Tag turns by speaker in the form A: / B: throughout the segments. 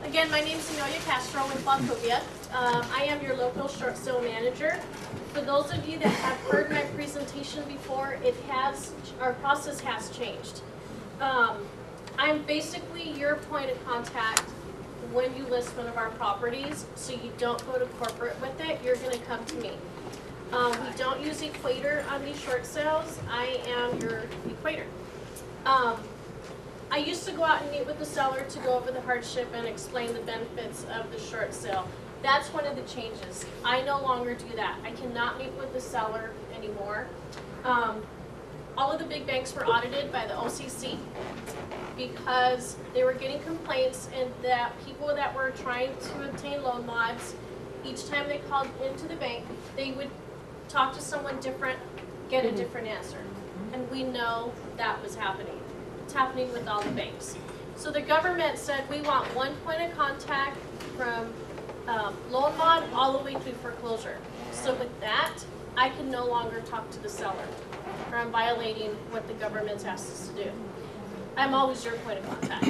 A: Again, my name is Amelia Castro with Wachovia. I am your local short sale manager. For those of you that have heard my presentation before, our process has changed. I'm basically your point of contact when you list one of our properties, so you don't go to corporate with it, you're going to come to me. We don't use equator on these short sales. I am your equator. I used to go out and meet with the seller to go over the hardship and explain the benefits of the short sale. That's one of the changes. I no longer do that. I cannot meet with the seller anymore. All of the big banks were audited by the OCC because they were getting complaints and that people that were trying to obtain loan mods, each time they called into the bank, they would talk to someone different, get a different answer. And we know that was happening. It's happening with all the banks. So the government said we want one point of contact from loan mod all the way through foreclosure. So with that, I can no longer talk to the seller, or I'm violating what the government's asked us to do. I'm always your point of contact.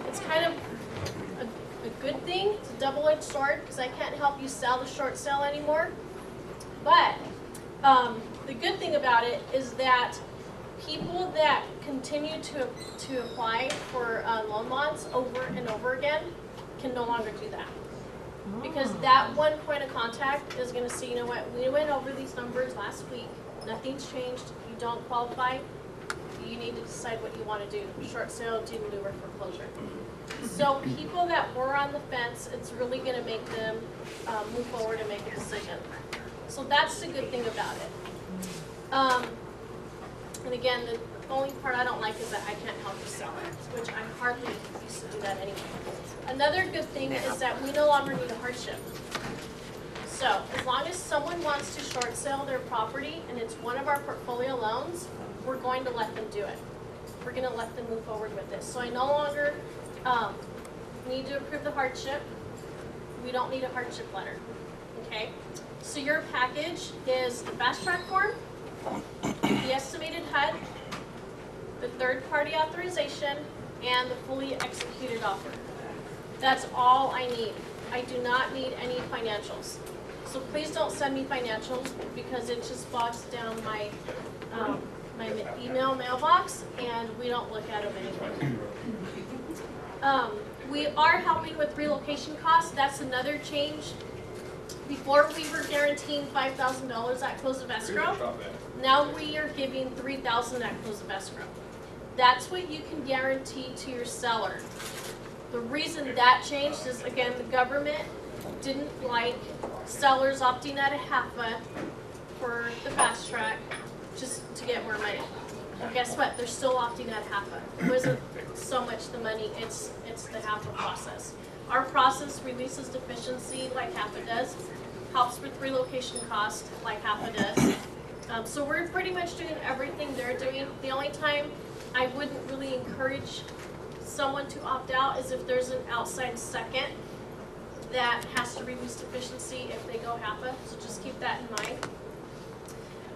A: It's kind of a good thing. It's a double-edged sword because I can't help you sell the short sale anymore. But the good thing about it is that people that continue to apply for loan mods over and over again can no longer do that. Because that one point of contact is going to say, you know what, we went over these numbers last week, nothing's changed, you don't qualify, you need to decide what you want to do, short sale, do or foreclosure. So people that were on the fence, it's really going to make them move forward and make a decision. So that's the good thing about it. And again, the only part I don't like is that I can't help the seller, which I hardly used to do that anyway. Another good thing is that we no longer need a hardship. So as long as someone wants to short sale their property and it's one of our portfolio loans, we're going to let them do it. We're going to let them move forward with this. So I no longer need to approve the hardship. We don't need a hardship letter. Okay? So your package is the fast track form, the estimated HUD, the third-party authorization, and the fully executed offer. That's all I need. I do not need any financials. So please don't send me financials because it just bogs down my my email mailbox and we don't look at them anymore. We are helping with relocation costs. That's another change. Before we were guaranteeing $5,000 at close of escrow. Now we are giving $3,000 at close of escrow. That's what you can guarantee to your seller. The reason that changed is, again, the government didn't like sellers opting out of HAFA for the fast track just to get more money. Well, guess what? They're still opting out of HAFA. It wasn't so much the money, it's the HAFA process. Our process releases deficiency like HAFA does, helps with relocation cost like HAFA does. So we're pretty much doing everything they're doing. The only time I wouldn't really encourage someone to opt out is if there's an outside second that has to release deficiency if they go HAFA, so just keep that in mind.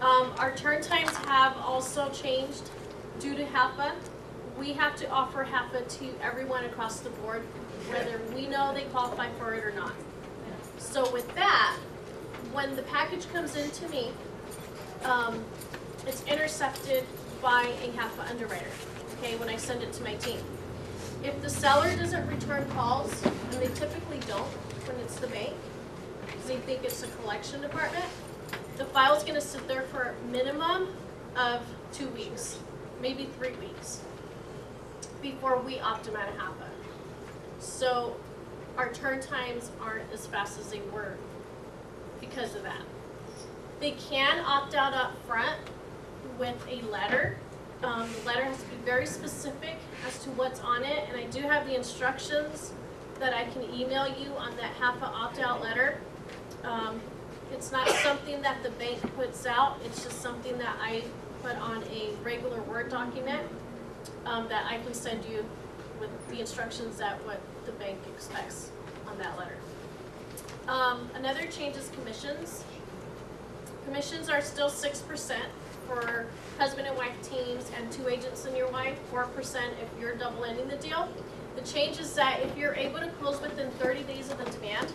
A: Our turn times have also changed due to HAFA. We have to offer HAFA to everyone across the board, whether we know they qualify for it or not. So with that, when the package comes into me, it's intercepted by a HAFA underwriter, okay, when I send it to my team. If the seller doesn't return calls, and they typically don't when it's the bank, because they think it's a collection department, the file's going to sit there for a minimum of 2 weeks, maybe 3 weeks, before we opt them out of HAFA. So our turn times aren't as fast as they were because of that. They can opt out up front with a letter. The letter has to be very specific as to what's on it, and I do have the instructions that I can email you on that HAFA opt-out letter. It's not something that the bank puts out, it's just something that I put on a regular Word document that I can send you with the instructions that what the bank expects on that letter. Another change is commissions. Commissions are still 6% for husband and wife teams and 2 agents and your wife, 4% if you're double ending the deal. The change is that if you're able to close within 30 days of the demand,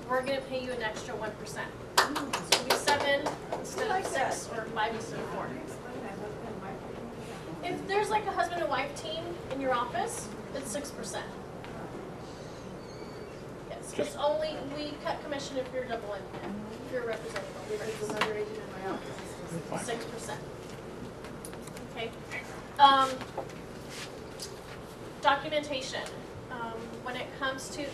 A: we're going to pay you an extra 1%. So it'll be 7 instead of 6 or 5 instead of 4. If there's like a husband and wife team in your office, it's 6%. Yes, it's only, we cut commission if you're double ending it, if you're representing both
B: If it's
A: parties.
B: another agent in my office, it's
A: 6%. Okay. Documentation. When it comes to, if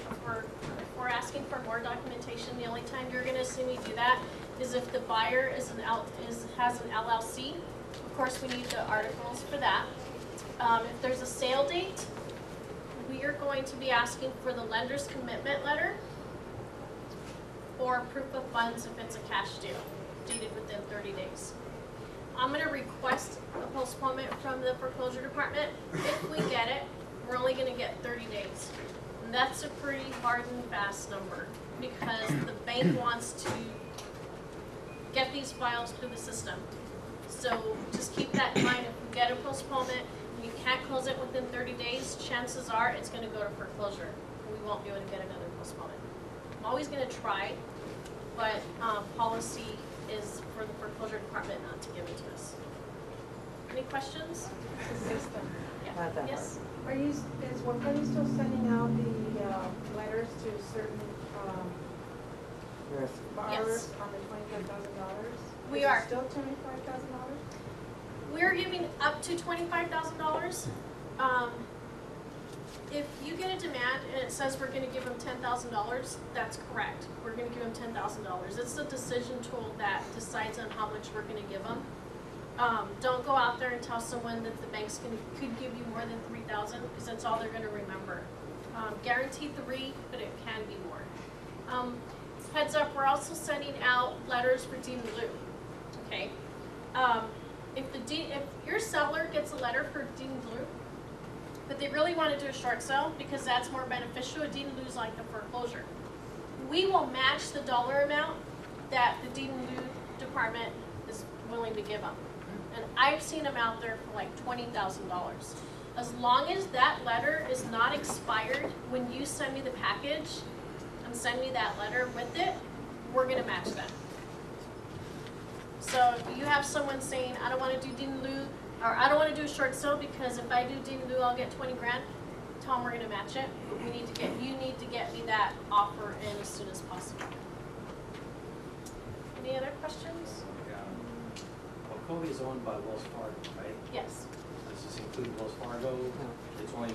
A: we're asking for more documentation, the only time you're going to see me do that is if the buyer has an LLC. Of course, we need the articles for that. If there's a sale date, we are going to be asking for the lender's commitment letter or proof of funds if it's a cash deal, dated within 30 days. I'm going to request a postponement from the foreclosure department. If we get it, we're only going to get 30 days. And that's a pretty hard and fast number because the bank wants to get these files through the system. So just keep that in mind. If we get a postponement and you can't close it within 30 days, chances are it's going to go to foreclosure. And we won't be able to get another postponement. I'm always going to try, but policy is for the foreclosure department not to give it to us. Any questions? Yeah. Yes?
B: is Wachovia still sending out the letters to certain borrowers on the $25,000?
A: We are.
B: Still $25,000?
A: We're giving up to $25,000. If you get a demand and it says we're going to give them $10,000, that's correct. We're going to give them $10,000. It's the decision tool that decides on how much we're going to give them. Don't go out there and tell someone that the bank's could give you more than $3,000 because that's all they're going to remember. Guaranteed 3, but it can be more. Heads up, we're also sending out letters for deed in lieu. Okay. If your seller gets a letter for deed in lieu, but they really want to do a short sale because that's more beneficial, a deed in lieu is like the foreclosure. We will match the dollar amount that the deed in lieu department is willing to give them. And I've seen them out there for like $20,000. As long as that letter is not expired when you send me the package and send me that letter with it, we're going to match that. So if you have someone saying, I don't want to do deed in lieu, or I don't want to do a short sale because if I do deed in lieu, I'll get 20 grand, tell them we're going to match it. But you need to get me that offer in as soon as possible. Any other questions?
C: Wachovia is owned by Wells Fargo, right?
A: Yes.
C: Does this include Wells Fargo? It's only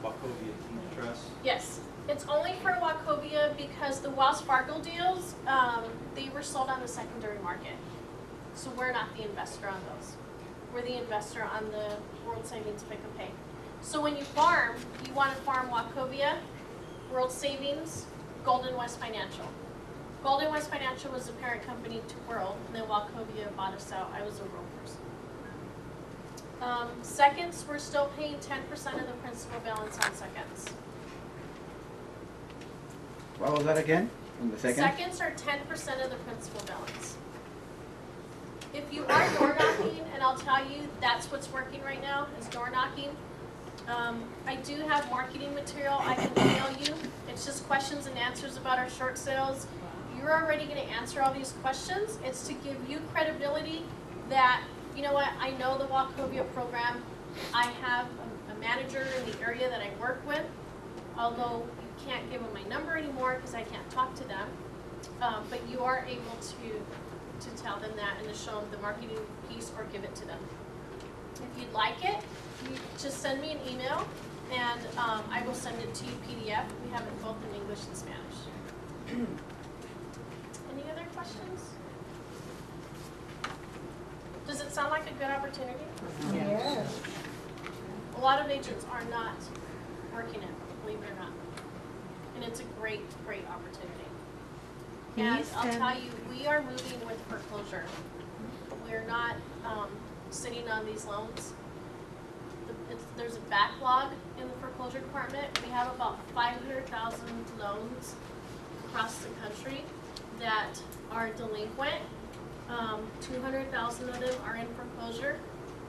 C: Wachovia Deed Trust?
A: Yes. It's only for Wachovia because the Wells Fargo deals, they were sold on the secondary market. So we're not the investor on those. We're the investor on the World Savings Pick and Pay. So when you farm, you want to farm Wachovia, World Savings, Golden West Financial. Golden West Financial was the parent company to World, and then Wachovia bought us out. I was a World person. Seconds, we're still paying 10% of the principal balance on seconds.
D: What was that again? In the second?
A: Seconds are 10% of the principal balance. If you are door knocking, and I'll tell you that's what's working right now, is door knocking. I do have marketing material I can email you. It's just questions and answers about our short sales. You're already going to answer all these questions. It's to give you credibility that, you know what, I know the Wachovia program. I have a manager in the area that I work with, although you can't give them my number anymore because I can't talk to them. But you are able to tell them that and to show them the marketing piece or give it to them. If you'd like it, you just send me an email and I will send it to you PDF. We have it both in English and Spanish. Any other questions? Does it sound like a good opportunity?
B: Yes.
A: A lot of agents are not working it, believe it or not. And it's a great, great opportunity. And I'll tell you, we are moving with foreclosure. We're not sitting on these loans. There's a backlog in the foreclosure department. We have about 500,000 loans across the country that are delinquent. 200,000 of them are in foreclosure.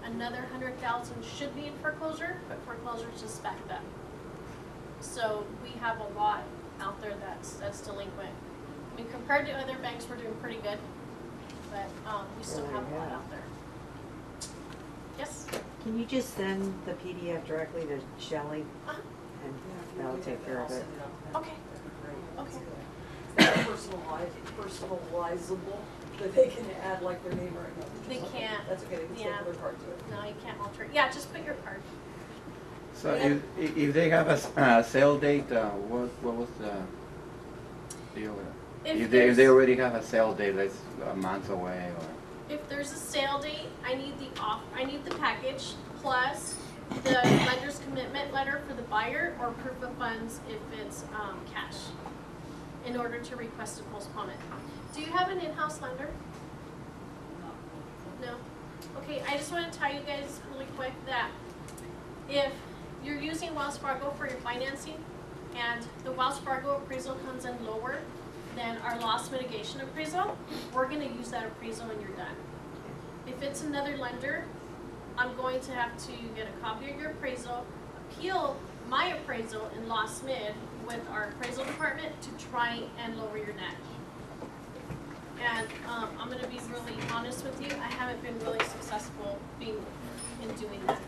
A: Another 100,000 should be in foreclosure, but foreclosure just backed up. So we have a lot out there that's delinquent. I mean, compared to other banks, we're doing pretty good, but we still have a lot out there. Yes?
E: Can you just send the PDF directly to Shelley
A: Uh-huh.
E: and that'll take care of it?
A: Okay. Okay.
F: Personalizable, that they can add like their name or a number.
A: They can't.
F: That's okay, they can
A: Yeah.
F: take their card to it.
A: No, you can't alter it. Yeah, just put your card.
D: So if they have a sale date, what was the deal with it? If they already have a sale date, that's a month away or?
A: If there's a sale date, I need the package plus the lender's commitment letter for the buyer or proof of funds if it's cash in order to request a postponement. Do you have an in-house lender? No? Okay, I just want to tell you guys really quick that if you're using Wells Fargo for your financing and the Wells Fargo appraisal comes in lower than our loss mitigation appraisal, we're going to use that appraisal when you're done. If it's another lender, I'm going to have to get a copy of your appraisal, appeal my appraisal in loss mid with our appraisal department to try and lower your net. And I'm going to be really honest with you, I haven't been really successful in doing that.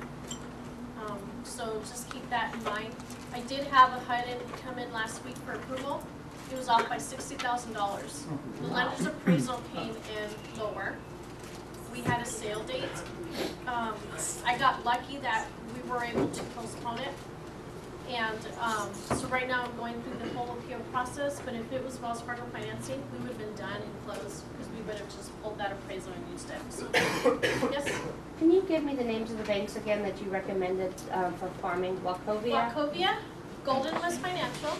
A: So just keep that in mind. I did have a HUD come in last week for approval. It was off by $60,000. The lender's appraisal came in lower. We had a sale date. I got lucky that we were able to postpone it. And so right now I'm going through the whole appeal process, but if it was Wells Fargo financing, we would have been done and closed because we would have just pulled that appraisal and used it. So, yes?
G: Can you give me the names of the banks again that you recommended for farming? Wachovia?
A: Wachovia, Golden West Financial,